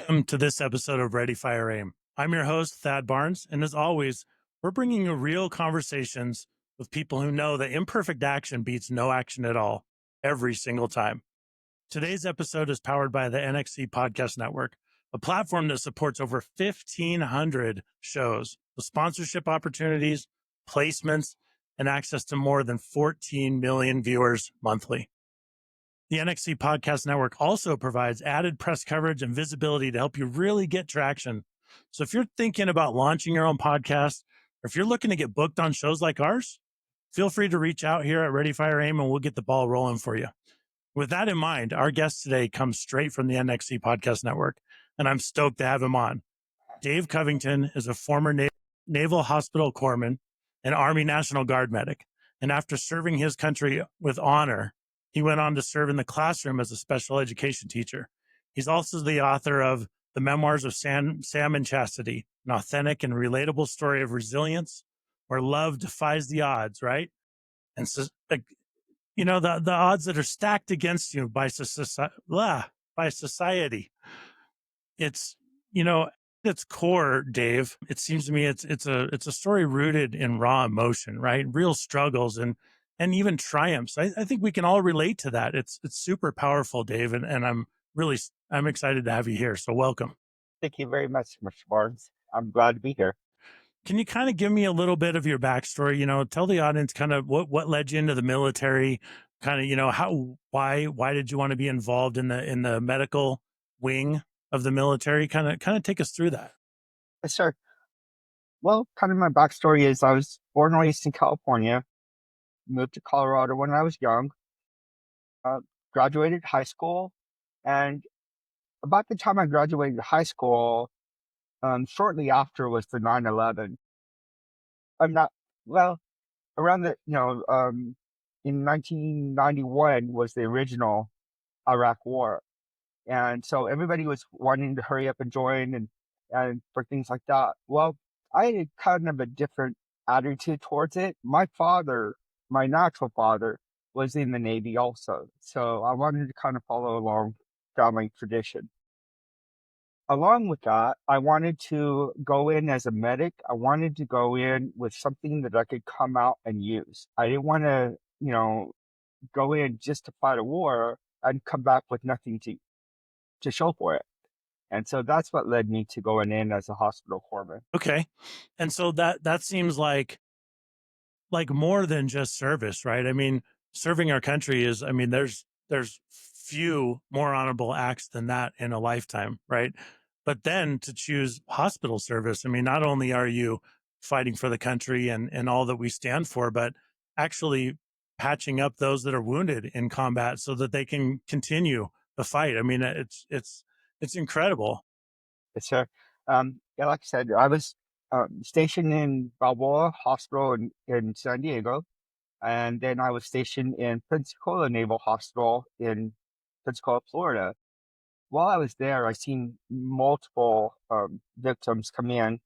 Welcome to this episode of Ready FireAim. I'm your host, Thad Barnes, and as always, we're bringing you real conversations with people who know that imperfect action beats no action at all, every single time. Today's episode is powered by the NXC Podcast Network, a platform that supports over 1,500 shows with sponsorship opportunities, placements, and access to more than 14 million viewers monthly. The NXC Podcast Network also provides added press coverage and visibility to help you really get traction. So if you're thinking about launching your own podcast, or if you're looking to get booked on shows like ours, feel free to reach out here at Ready FireAim and we'll get the ball rolling for you. With that in mind, our guest today comes straight from the NXC Podcast Network, and I'm stoked to have him on. Dave Covington is a former Naval Hospital Corpsman and Army National Guard medic. And after serving his country with honor, he went on to serve in the classroom as a special education teacher. He's also the author of the Memoirs of Sam and Chastity, an authentic and relatable story of resilience where love defies the odds, right? And so, the odds that are stacked against you by society. It's, at its core, Dave, it seems to me it's a story rooted in raw emotion, right? Real struggles and even triumphs. I think we can all relate to that. It's super powerful, Dave, and I'm excited to have you here. So welcome. Thank you very much, Mr. Barnes. I'm glad to be here. Can you kind of give me a little bit of your backstory? Tell the audience kind of what led you into the military, kind of, why did you want to be involved in the medical wing of the military? Kind of take us through that. Yes, sir. Well, kind of my backstory is I was born and raised in California, moved to Colorado when I was young, graduated high school, and about the time I graduated high school, shortly after was the 9/11. Around in 1991 was the original Iraq War. And so everybody was wanting to hurry up and join and for things like that. Well, I had kind of a different attitude towards it. My natural father, was in the Navy also. So I wanted to kind of follow along family tradition. Along with that, I wanted to go in as a medic. I wanted to go in with something that I could come out and use. I didn't want to, go in just to fight a war and come back with nothing to show for it. And so that's what led me to going in as a hospital corpsman. Okay. And so that seems like more than just service, right? I mean, serving our country there's few more honorable acts than that in a lifetime, right? But then to choose hospital service, not only are you fighting for the country and all that we stand for, but actually patching up those that are wounded in combat so that they can continue the fight. It's incredible. Yes, sir. Like I said, I was stationed in Balboa Hospital in San Diego, and then I was stationed in Pensacola Naval Hospital in Pensacola, Florida. While I was there, I seen multiple victims come in,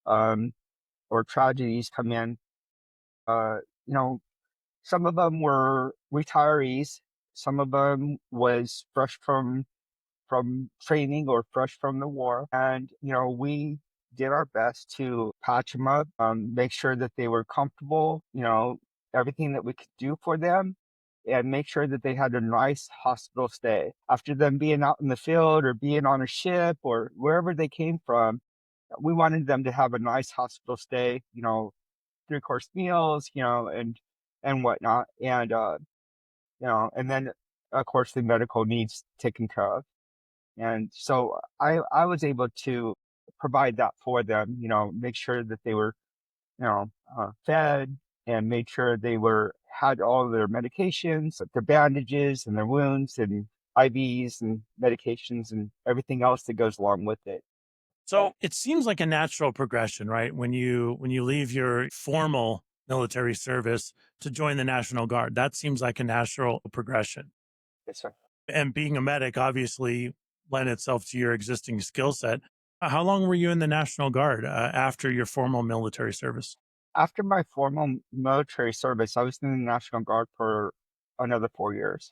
or tragedies come in. Some of them were retirees. Some of them was fresh from training or fresh from the war. And, we did our best to patch them up, make sure that they were comfortable, everything that we could do for them, and make sure that they had a nice hospital stay. After them being out in the field or being on a ship or wherever they came from, we wanted them to have a nice hospital stay, 3-course meals, and whatnot. And, and then, of course, the medical needs taken care of. And so I was able to provide that for them, make sure that they were, fed, and made sure they had all of their medications, their bandages and their wounds and IVs and medications and everything else that goes along with it. So it seems like a natural progression, right? When you leave your formal military service to join the National Guard, that seems like a natural progression. Yes, sir. And being a medic obviously lent itself to your existing skill set. How long were you in the National Guard after your formal military service? After my formal military service, I was in the National Guard for another 4 years.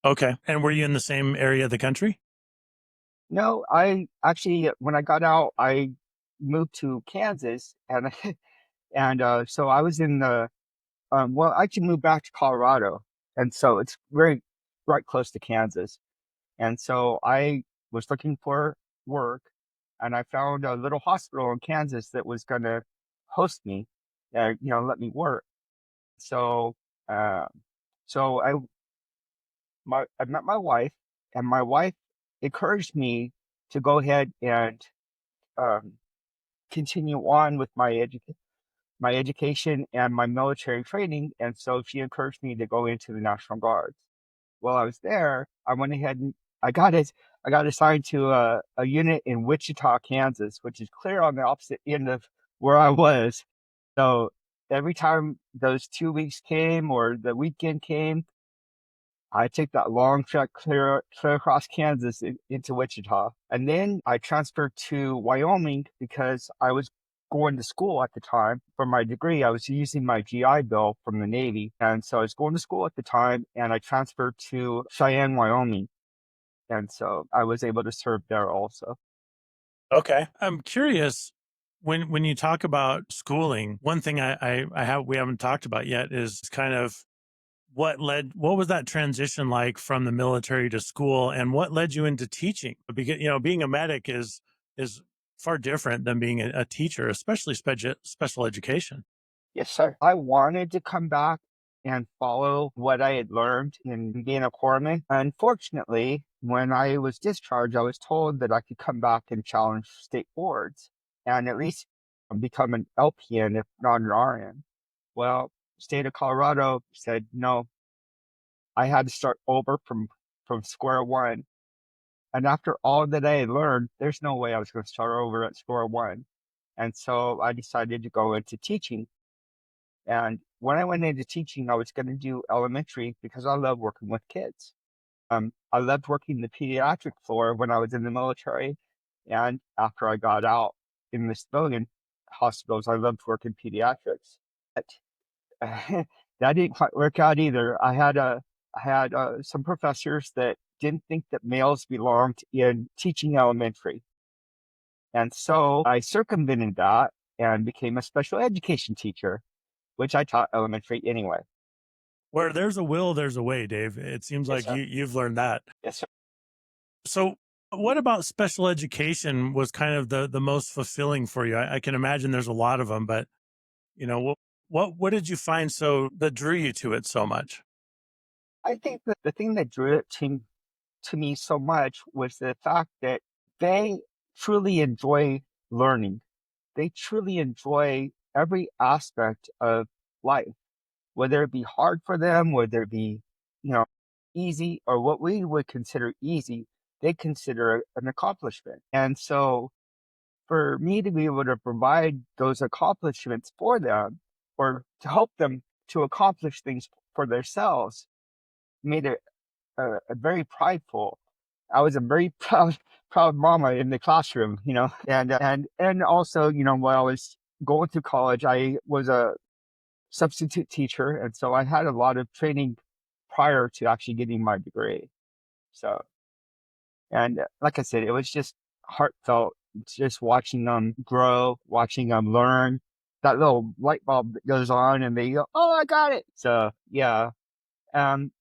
Okay. And were you in the same area of the country? No, I actually, when I got out, I moved to Kansas, and so I was in the well, I actually moved back to Colorado, and so it's very right close to Kansas. And so I was looking for work, and I found a little hospital in Kansas that was going to host me, let me work. So, uh, so I met my wife, and my wife encouraged me to go ahead and um, continue on with my education and my military training. And so she encouraged me to go into the National Guard. While I was there, I went ahead and I got assigned to a unit in Wichita, Kansas, which is clear on the opposite end of where I was. So every time those 2 weeks came or the weekend came, I took that long trek clear across Kansas into Wichita. And then I transferred to Wyoming because I was going to school at the time for my degree. I was using my GI Bill from the Navy. And so I was going to school at the time, and I transferred to Cheyenne, Wyoming. And so I was able to serve there also. Okay. I'm curious when you talk about schooling, one thing we haven't talked about yet is kind of what was that transition like from the military to school, and what led you into teaching? Because being a medic is far different than being a teacher, especially special education. Yes, sir. I wanted to come back and follow what I had learned in being a corpsman. Unfortunately, when I was discharged, I was told that I could come back and challenge state boards and at least become an LPN, if not an RN. Well, state of Colorado said no. I had to start over from square one. And after all that I had learned, there's no way I was going to start over at square one. And so I decided to go into teaching. And when I went into teaching, I was going to do elementary because I love working with kids. I loved working the pediatric floor when I was in the military. And after I got out in the civilian hospitals, I loved working pediatrics. But that didn't quite work out either. I had some professors that didn't think that males belonged in teaching elementary. And so I circumvented that and became a special education teacher, which I taught elementary anyway. Where there's a will, there's a way, Dave. It seems Yes, like sir. you've learned that. Yes, sir. So, what about special education was kind of the most fulfilling for you? I can imagine there's a lot of them, but what did you find that drew you to it so much? I think that the thing that drew it to me so much was the fact that they truly enjoy learning. They truly enjoy every aspect of life, whether it be hard for them, whether it be, you know, easy or what we would consider easy, they consider an accomplishment. And so for me to be able to provide those accomplishments for them or to help them to accomplish things for themselves made it a very prideful. I was a very proud mama in the classroom, and also, while I was going through college, I was a substitute teacher, and so I had a lot of training prior to actually getting my degree. So, and like I said, it was just heartfelt, just watching them grow, watching them learn. That little light bulb that goes on, and they go, "Oh, I got it!" So, yeah, and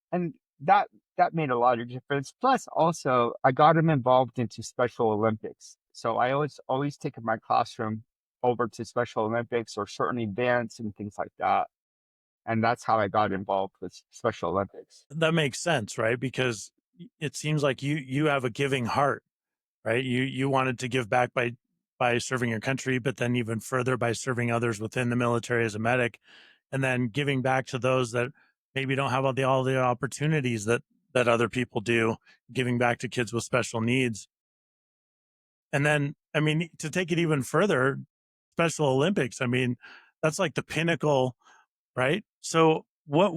that made a lot of difference. Plus, also, I got him involved into Special Olympics. So I always taken my classroom over to Special Olympics or certain events and things like that. And that's how I got involved with Special Olympics. That makes sense, right? Because it seems like you have a giving heart, right? You wanted to give back by serving your country, but then even further by serving others within the military as a medic, and then giving back to those that maybe don't have all the opportunities that other people do, giving back to kids with special needs. And then, I mean, to take it even further, Special Olympics, I mean, that's like the pinnacle, right? So what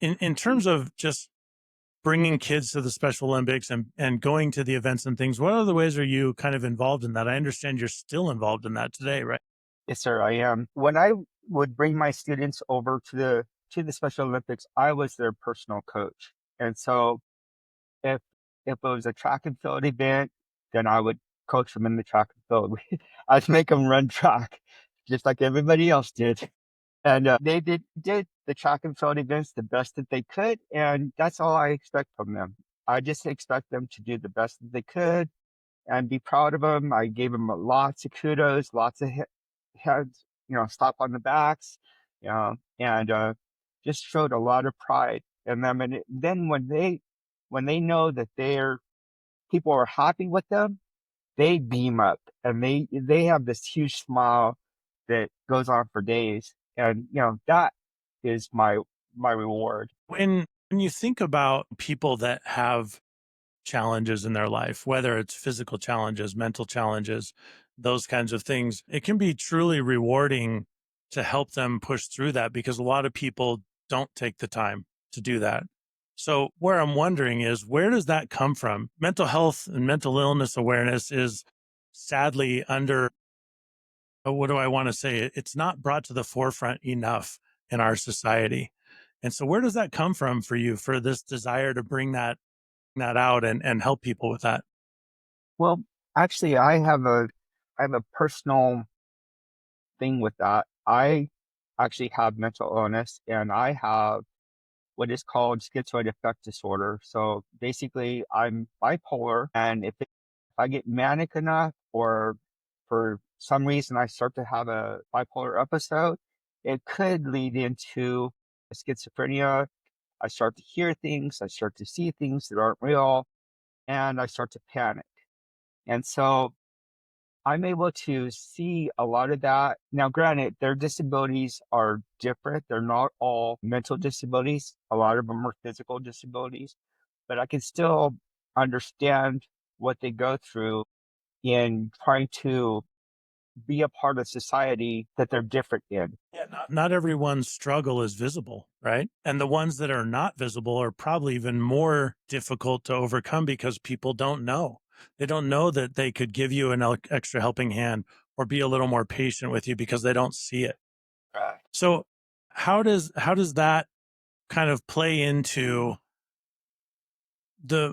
in terms of just bringing kids to the Special Olympics and going to the events and things, what other ways are you kind of involved in that? I understand you're still involved in that today, right? Yes, sir, I am. When I would bring my students over to the Special Olympics, I was their personal coach. And so if if it was a track and field event, then I would coach them in the track and field. I'd make them run track just like everybody else did. And they did the track and field events the best that they could. And that's all I expect from them. I just expect them to do the best that they could and be proud of them. I gave them lots of kudos, lots of heads, slap on the backs, and just showed a lot of pride in them. And then when they know that people are happy with them, they beam up and they have this huge smile that goes on for days. And that is my reward. When you think about people that have challenges in their life, whether it's physical challenges, mental challenges, those kinds of things, it can be truly rewarding to help them push through that because a lot of people don't take the time to do that. So where I'm wondering is, where does that come from? Mental health and mental illness awareness is sadly what do I want to say? It's not brought to the forefront enough in our society. And so where does that come from for you, for this desire to bring that out and help people with that? Well, actually, I have a personal thing with that. I actually have mental illness, and I have what is called schizoaffective disorder. So basically, I'm bipolar, and if I get manic enough, or for some reason I start to have a bipolar episode, it could lead into schizophrenia. I start to hear things, I start to see things that aren't real, and I start to panic. And so I'm able to see a lot of that. Now, granted, their disabilities are different. They're not all mental disabilities. A lot of them are physical disabilities, but I can still understand what they go through in trying to be a part of society that they're different in. Yeah, not everyone's struggle is visible, right? And the ones that are not visible are probably even more difficult to overcome because people don't know. They don't know that they could give you an extra helping hand or be a little more patient with you because they don't see it. Right. So how does that kind of play into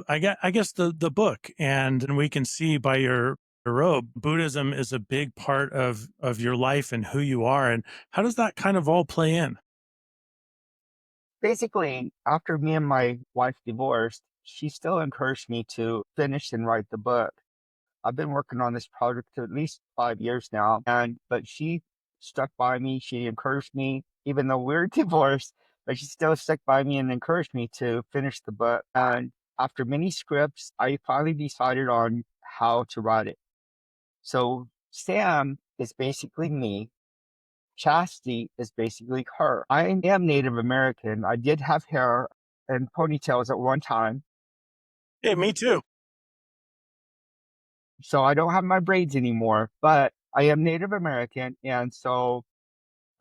I guess the book, and we can see by your robe, Buddhism is a big part of your life and who you are. And how does that kind of all play in? Basically, after me and my wife divorced, she still encouraged me to finish and write the book. I've been working on this project for at least 5 years now, but she stuck by me. She encouraged me, even though we're divorced, but she still stuck by me and encouraged me to finish the book. And after many scripts, I finally decided on how to write it. So Sam is basically me. Chastity is basically her. I am Native American. I did have hair and ponytails at one time. Yeah, me too. So I don't have my braids anymore, but I am Native American. And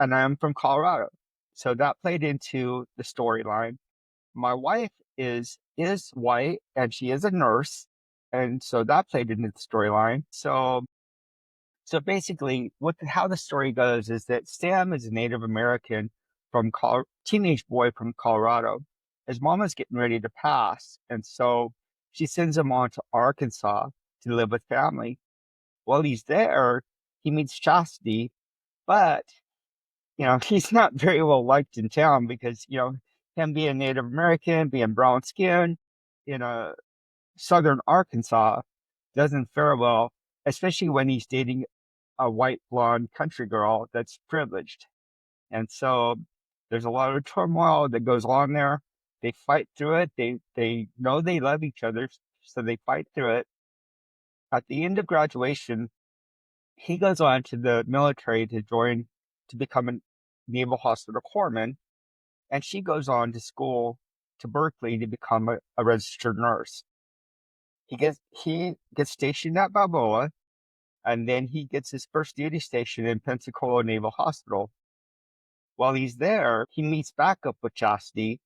I am from Colorado. So that played into the storyline. My wife is white and she is a nurse. And so that played into the storyline. So basically, how the story goes is that Sam is a Native American teenage boy from Colorado. His mom is getting ready to pass, and so she sends him on to Arkansas to live with family. While he's there, he meets Chastity, but he's not very well liked in town because him being Native American, being brown skinned in a southern Arkansas doesn't fare well, especially when he's dating a white blonde country girl that's privileged. And so there's a lot of turmoil that goes on there. They fight through it. They know they love each other, so they fight through it. At the end of graduation, he goes on to the military to become a Naval Hospital Corpsman, and she goes on to school to Berkeley to become a registered nurse. He gets stationed at Balboa, and then he gets his first duty station in Pensacola Naval Hospital. While he's there, he meets back up with Chastity.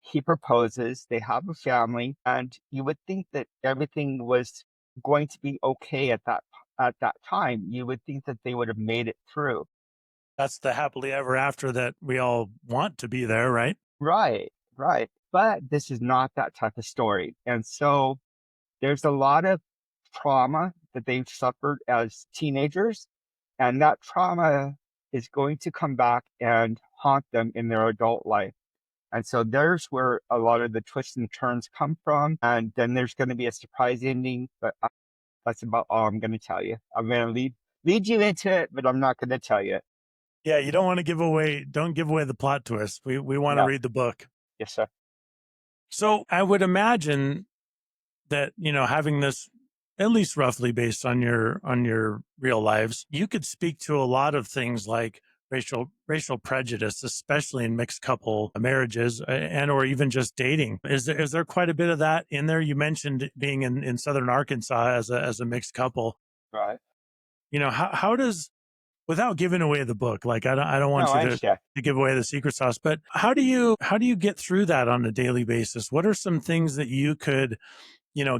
He proposes, they have a family, and you would think that everything was going to be okay at that time. You would think that they would have made it through. That's the happily ever after that we all want to be there, right? Right, right. But this is not that type of story. And so there's a lot of trauma that they've suffered as teenagers, and that trauma is going to come back and haunt them in their adult life. And so there's where a lot of the twists and turns come from. And then there's going to be a surprise ending, but that's about all I'm going to tell you. I'm going to lead you into it, but I'm not going to tell you. Yeah, you don't want to don't give away the plot twist. We want to No. read the book. Yes, sir. So I would imagine that, having this at least roughly based on your real lives, you could speak to a lot of things like racial prejudice, especially in mixed couple marriages and or even just dating. Is there quite a bit of that in there? You mentioned being in southern Arkansas as a mixed couple. Right. How does, without giving away the book, like I don't want you to give away the secret sauce, but how do you get through that on a daily basis? What are some things that you could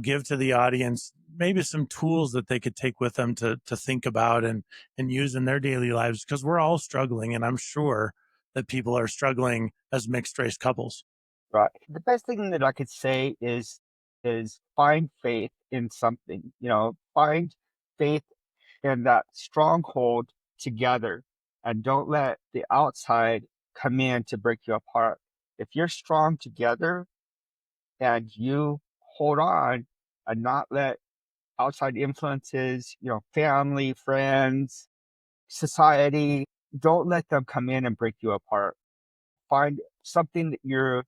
give to the audience, maybe some tools that they could take with them to think about and use in their daily lives? Because we're all struggling, and I'm sure that people are struggling as mixed race couples. Right. The best thing that I could say is find faith in something. Find faith in that stronghold together, and don't let the outside come in to break you apart. If you're strong together and you hold on and not let outside influences, family, friends, society, don't let them come in and break you apart. Find something that you're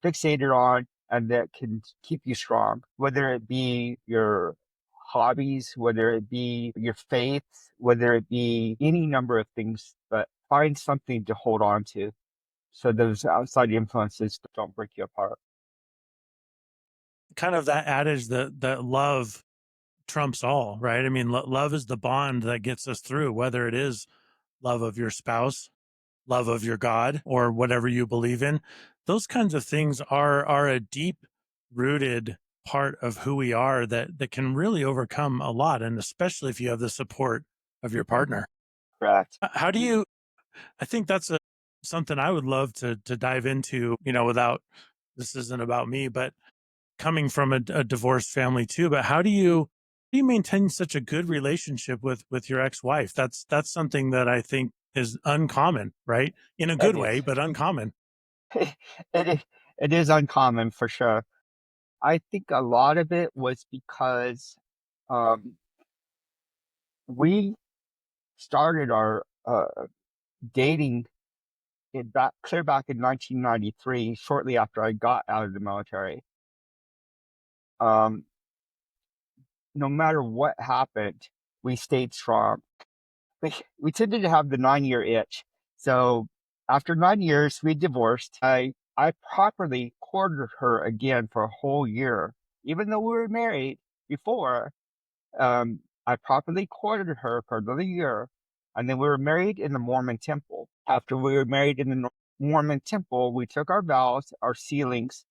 fixated on and that can keep you strong, whether it be your hobbies, whether it be your faith, whether it be any number of things, but find something to hold on to so those outside influences don't break you apart. Kind of that adage that love trumps all, right? I mean, love is the bond that gets us through, whether it is love of your spouse, love of your God, or whatever you believe in. Those kinds of things are a deep rooted part of who we are that can really overcome a lot. And especially if you have the support of your partner. Correct. How do you, I think that's something I would love to dive into, without, this isn't about me, but coming from a divorced family too. But how do you maintain such a good relationship with your ex-wife? That's something that I think is uncommon, right? In a good way, but uncommon. It is uncommon for sure. I think a lot of it was because we started our dating clear back in 1993, shortly after I got out of the military. No matter what happened, we stayed strong. We tended to have the 9-year itch. So after 9 years, we divorced. I properly courted her again for a whole year, even though we were married before. I properly courted her for another year, and then we were married in the Mormon temple. After we were married in the Mormon temple, we took our vows, our sealings,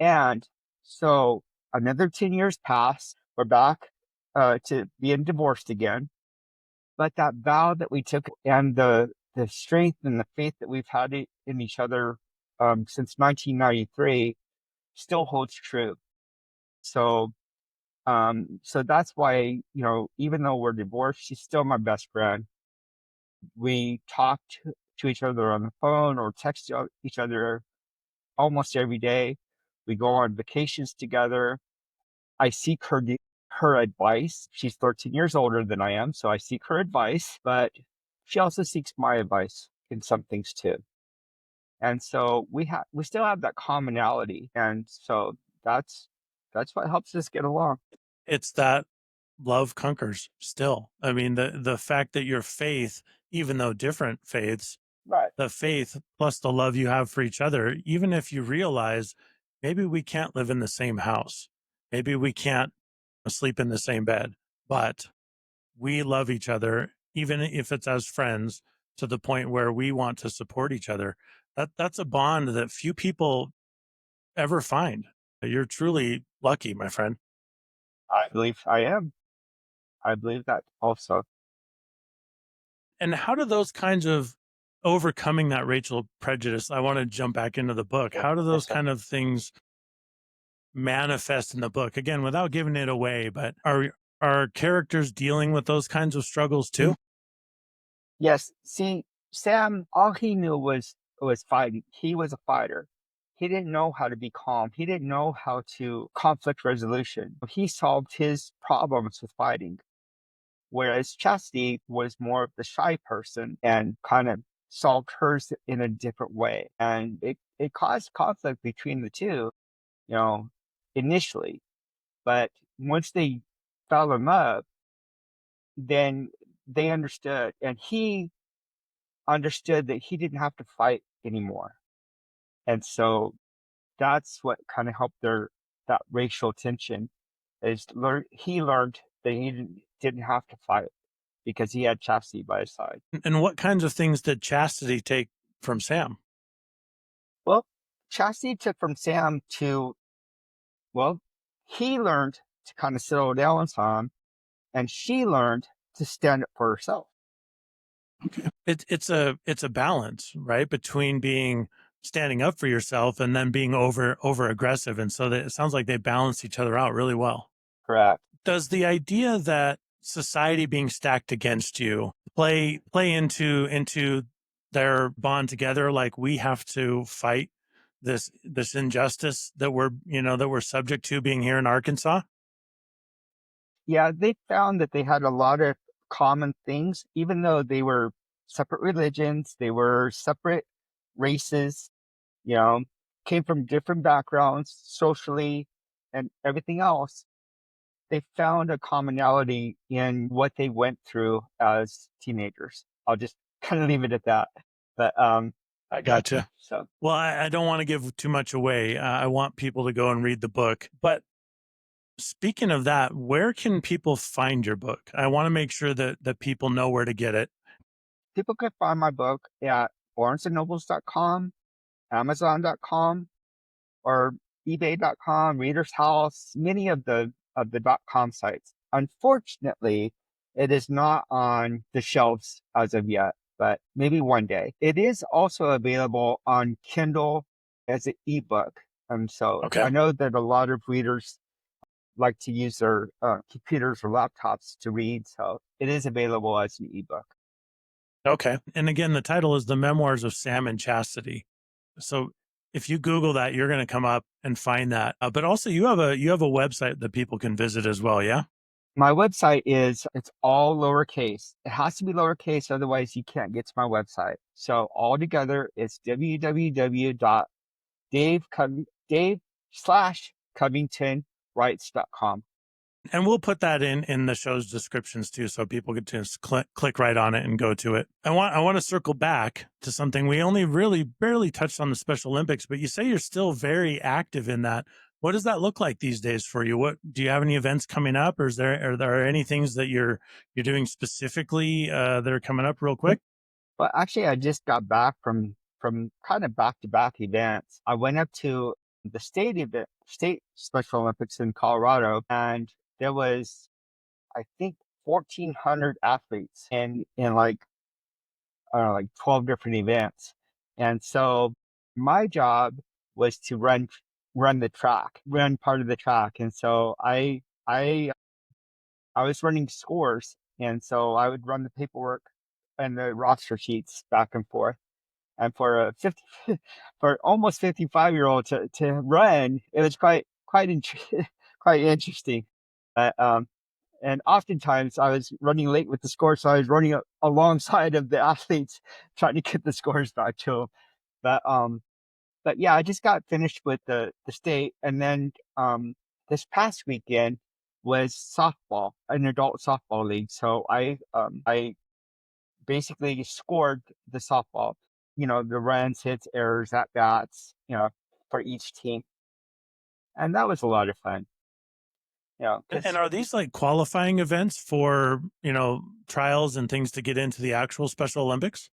and so another 10 years passed. We're back to being divorced again. But that vow that we took and the strength and the faith that we've had in each other since 1993 still holds true. So so that's why, even though we're divorced, she's still my best friend. We talk to each other on the phone or text each other almost every day. We go on vacations together. I seek her advice. She's 13 years older than I am, so I seek her advice, but she also seeks my advice in some things too. And so we still have that commonality, and so that's what helps us get along. It's that love conquers still. I mean, the fact that your faith, even though different faiths, Right. the faith plus the love you have for each other, even if you realize maybe we can't live in the same house, maybe we can't sleep in the same bed, but we love each other, even if it's as friends, to the point where we want to support each other. That's a bond that few people ever find. You're truly lucky, my friend. I believe I am. I believe that also. And how do those kinds of overcoming that racial prejudice, I want to jump back into the book. How do those kind of things manifest in the book? Again, without giving it away, but are characters dealing with those kinds of struggles too? Yes. See, Sam, all he knew was fighting. He was a fighter. He didn't know how to be calm. He didn't know how to conflict resolution. He solved his problems with fighting. Whereas Chastity was more of the shy person and kind of solved hers in a different way. And it caused conflict between the two, you know, initially. But once they fell in love, then they understood. And he understood that he didn't have to fight anymore. And so that's what kind of helped that racial tension is he learned that he didn't have to fight because he had Chastity by his side. And what kinds of things did Chastity take from Sam? Well, Chastity took from Sam well, he learned to kind of settle down on Sam, and she learned to stand up for herself. Okay. It's a balance, right? Between being standing up for yourself and then being over aggressive. And so that it sounds like they balance each other out really well. Correct. Does the idea that society being stacked against you play into their bond together? Like we have to fight this injustice that we're subject to being here in Arkansas? Yeah, they found that they had a lot of common things, even though they were separate religions, they were separate races, you know, came from different backgrounds socially and everything else. They found a commonality in what they went through as teenagers. I'll just kind of leave it at that. But I gotcha. So Well, I don't want to give too much away. I want people to go and read the book. But speaking of that, where can people find your book? I want to make sure that people know where to get it. people can find my book at barnesandnobles.com, amazon.com, or ebay.com, Reader's House, many of the .com sites. Unfortunately, it is not on the shelves as of yet, but maybe one day. It is also available on Kindle as an ebook. So Okay. I know that a lot of readers like to use their computers or laptops to read, so it is available as an ebook. Okay. And again, the title is The Memoirs of Sam and Chastity. So if you Google that, you're going to come up and find that. But also you have a website that people can visit as well. Yeah. My website it's all lowercase. It has to be lowercase, otherwise you can't get to my website. So all together, it's www.dave/CovingtonWrites.com. And we'll put that in the show's descriptions too, so people get to click right on it and go to it. I want to circle back to something we only really barely touched on, the Special Olympics, but you say you're still very active in that. What does that look like these days for you? What do you have any events coming up, or are there any things that you're doing specifically that are coming up real quick? Well, actually, I just got back from kind of back-to-back events. I went up to the state Special Olympics in Colorado, and there was, I think, 1,400 athletes in like, I don't know, like 12 different events. And so my job was to run part of the track. And so I was running scores, and so I would run the paperwork and the roster sheets back and forth. And for a 50, for almost 55-year-old to run, it was quite quite interesting. But and oftentimes I was running late with the score, so I was running alongside of the athletes trying to get the scores back to them. But yeah, I just got finished with the state, and then this past weekend was softball, an adult softball league. So I basically scored the softball, the runs, hits, errors, at bats, for each team, and that was a lot of fun. And are these like qualifying events for, trials and things to get into the actual Special Olympics?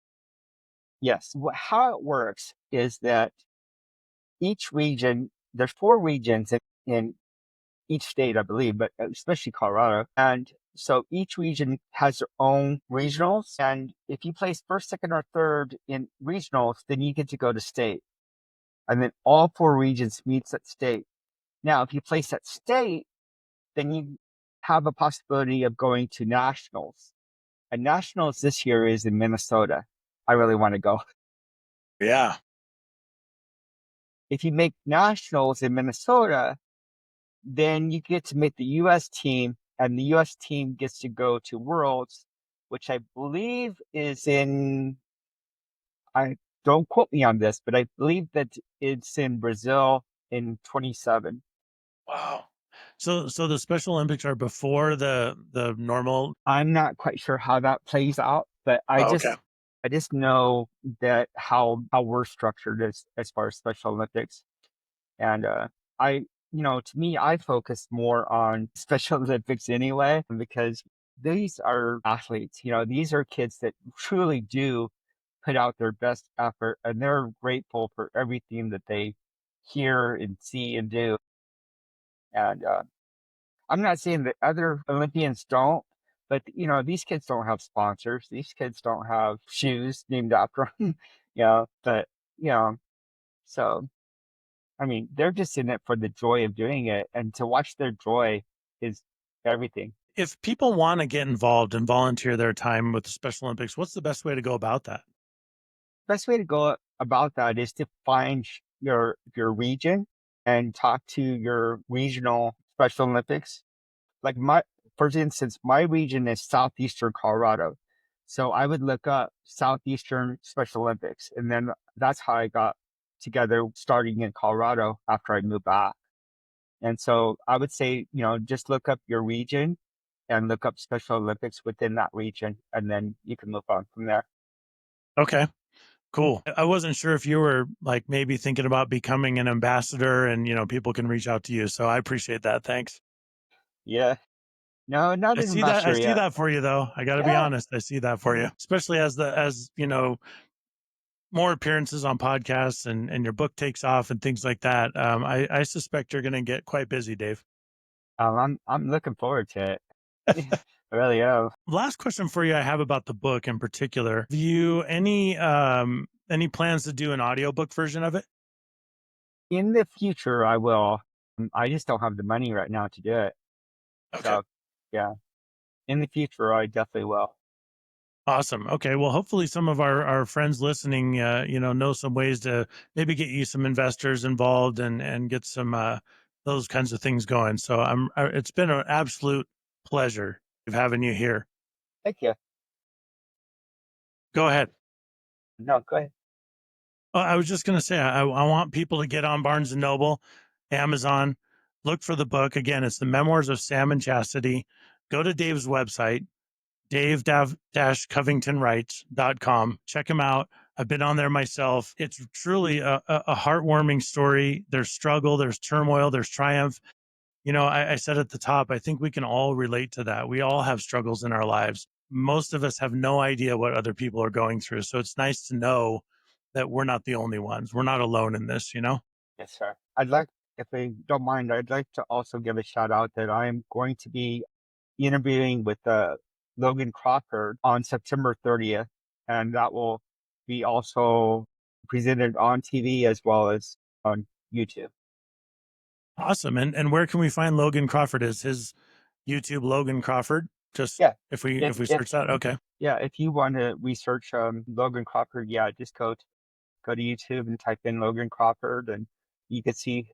Yes, how it works is that each region, there's 4 regions in each state, I believe, but especially Colorado. And so each region has their own regionals. And if you place first, second, or third in regionals, then you get to go to state. And then all 4 regions meets at state. Now, if you place at state, then you have a possibility of going to nationals. And nationals this year is in Minnesota. I really want to go. Yeah. If you make nationals in Minnesota, then you get to make the U.S. team, and the U.S. team gets to go to Worlds, which I believe is I don't quote me on this, but I believe that it's in Brazil in 27. Wow. So the Special Olympics are before the normal. I'm not quite sure how that plays out, but Oh, okay. I just know that how we're structured as far as Special Olympics. And I, to me, I focus more on Special Olympics anyway, because these are athletes, these are kids that truly do put out their best effort, and they're grateful for everything that they hear and see and do. And I'm not saying that other Olympians don't, but these kids don't have sponsors. These kids don't have shoes named after them, but you know, so I mean, they're just in it for the joy of doing it, and to watch their joy is everything. If people want to get involved and volunteer their time with the Special Olympics, what's the best way to go about that? Best way to go about that is to find your region and talk to your regional Special Olympics. Like for instance, my region is southeastern Colorado. So I would look up Southeastern Special Olympics. And then that's how I got together starting in Colorado after I moved back. And so I would say, just look up your region and look up Special Olympics within that region. And then you can move on from there. Okay. Cool. I wasn't sure if you were like maybe thinking about becoming an ambassador and, people can reach out to you. So I appreciate that. Thanks. Yeah. No, not I an see that. I ambassador see yet. that for you though. I got to be Yeah. honest. I see that for you, especially as more appearances on podcasts and your book takes off and things like that. I suspect you're going to get quite busy, Dave. I'm looking forward to it. I really am. Last question for you I have about the book in particular. Have you any plans to do an audiobook version of it? In the future, I will. I just don't have the money right now to do it. Okay. So, yeah, in the future, I definitely will. Awesome. Okay. Well, hopefully some of our friends listening, know some ways to maybe get you some investors involved and get some, those kinds of things going. So it's been an absolute pleasure of having you here. Thank you. Go ahead. No, go ahead. I was just going to say, I want people to get on Barnes and Noble, Amazon, look for the book. Again, it's the Memoirs of Sam and Chastity. Go to Dave's website, dave-covingtonwrites.com. Check him out. I've been on there myself. It's truly a heartwarming story. There's struggle, there's turmoil, there's triumph. I said at the top, I think we can all relate to that. We all have struggles in our lives. Most of us have no idea what other people are going through. So it's nice to know that we're not the only ones. We're not alone in this, Yes, sir. If they don't mind, I'd like to also give a shout out that I am going to be interviewing with Logan Crawford on September 30th, and that will be also presented on TV as well as on YouTube. Awesome. And where can we find Logan Crawford? Is his YouTube Logan Crawford? Just Yeah, if we search that, okay. Yeah, if you want to research Logan Crawford, yeah, just go to YouTube and type in Logan Crawford, and you can see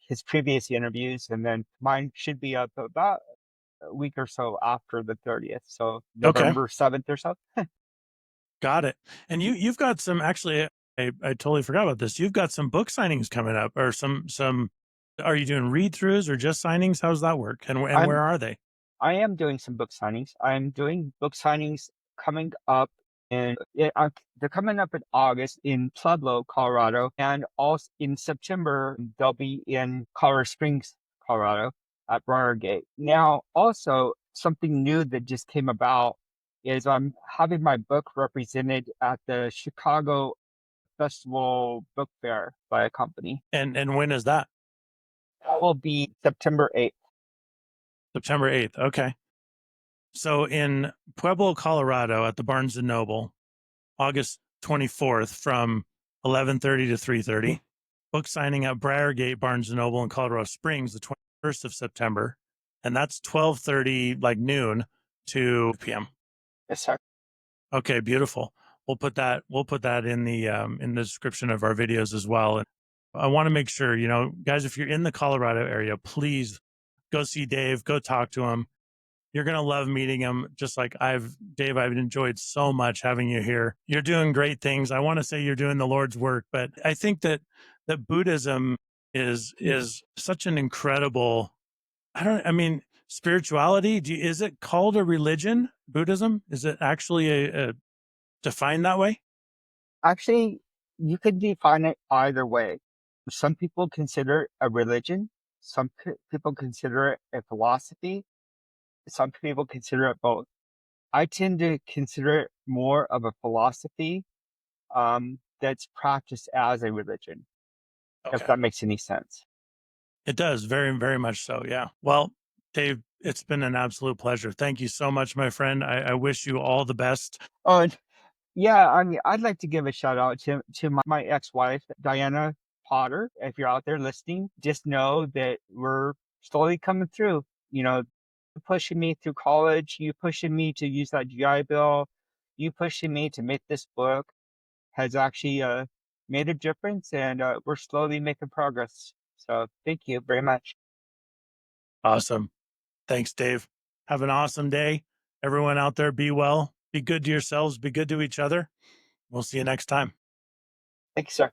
his previous interviews. And then mine should be up about a week or so after the 30th, so Okay. November 7th or so. Got it. And you've got some actually. I totally forgot about this. You've got some book signings coming up, or some. Are you doing read throughs or just signings? How does that work? And where are they? I am doing some book signings. I'm doing book signings coming up they're coming up in August in Pueblo, Colorado, and also in September they'll be in Colorado Springs, Colorado, at Briargate. Now, also something new that just came about is I'm having my book represented at the Chicago Festival Book Fair by a company. And when is that? That will be September 8th. September 8th. Okay. So in Pueblo, Colorado at the Barnes and Noble, August 24th from 11:30 to 3:30. book signing at Briargate, Barnes & Noble in Colorado Springs, the 21st of September. And that's 12:30, like noon to p.m. Yes, sir. Okay, beautiful. We'll put that in the description of our videos as well. And I want to make sure, guys, if you're in the Colorado area, please go see Dave, go talk to him. You're going to love meeting him. Just like Dave, I've enjoyed so much having you here. You're doing great things. I want to say you're doing the Lord's work, but I think that Buddhism is such an incredible, spirituality. Is it called a religion? Buddhism? Is it actually a defined that way? Actually, you could define it either way. Some people consider it a religion. Some people consider it a philosophy. Some people consider it both. I tend to consider it more of a philosophy that's practiced as a religion, if Okay. that makes any sense. It does. Very, very much so. Yeah. Well, Dave, it's been an absolute pleasure. Thank you so much, my friend. I wish you all the best. Oh, and yeah, I mean, I'd like to give a shout out to my ex-wife, Diana Potter. If you're out there listening, just know that we're slowly coming through. Pushing me through college, you pushing me to use that GI Bill, you pushing me to make this book has actually made a difference, and we're slowly making progress. So thank you very much. Awesome. Thanks, Dave. Have an awesome day. Everyone out there, be well, be good to yourselves, be good to each other. We'll see you next time. Thank you, sir.